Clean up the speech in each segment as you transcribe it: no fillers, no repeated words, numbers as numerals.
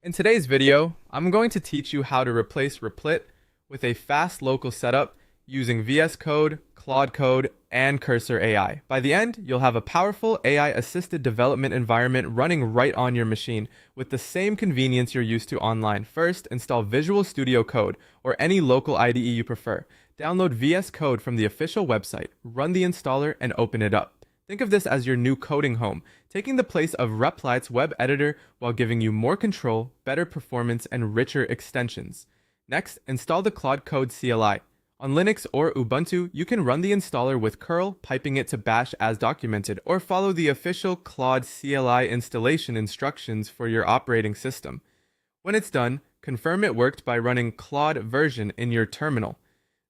In today's video, I'm going to teach you how to replace Replit with a fast local setup using VS Code, Claude Code, and Cursor AI. By the end, you'll have a powerful AI-assisted development environment running right on your machine with the same convenience you're used to online. First, install Visual Studio Code or any local IDE you prefer. Download VS Code from the official website, run the installer, and open it up. Think of this as your new coding home, taking the place of Replit's web editor while giving you more control, better performance, and richer extensions. Next, install the Claude Code CLI. On Linux or Ubuntu, you can run the installer with curl, piping it to bash as documented, or follow the official Claude CLI installation instructions for your operating system. When it's done, confirm it worked by running Claude version in your terminal.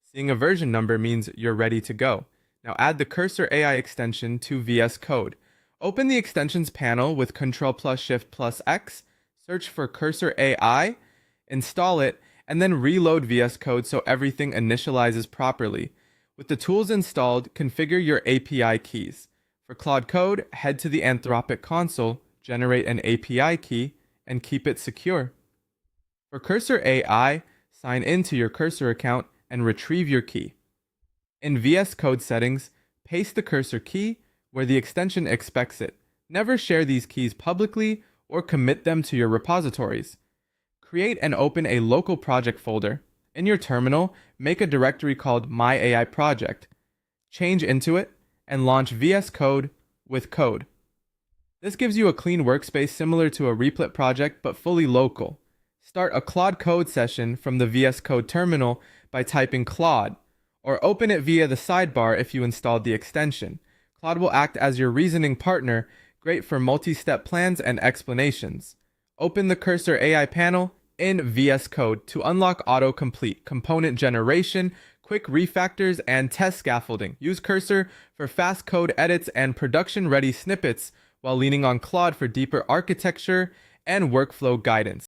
Seeing a version number means you're ready to go. Now add the Cursor AI extension to VS Code. Open the extensions panel with Ctrl+Shift+X, search for Cursor AI, install it, and then reload VS Code so everything initializes properly. With the tools installed, configure your API keys. For Claude Code, head to the Anthropic console, generate an API key, and keep it secure. For Cursor AI, sign in to your Cursor account and retrieve your key. In VS Code settings, paste the cursor key where the extension expects it. Never share these keys publicly or commit them to your repositories. Create and open a local project folder. In your terminal, make a directory called My AI Project. Change into it and launch VS Code with code. This gives you a clean workspace similar to a Replit project but fully local. Start a Claude Code session from the VS Code terminal by typing Claude, or open it via the sidebar if you installed the extension. Claude will act as your reasoning partner, great for multi-step plans and explanations. Open the Cursor AI panel in VS Code to unlock autocomplete, component generation, quick refactors, and test scaffolding. Use Cursor for fast code edits and production-ready snippets while leaning on Claude for deeper architecture and workflow guidance.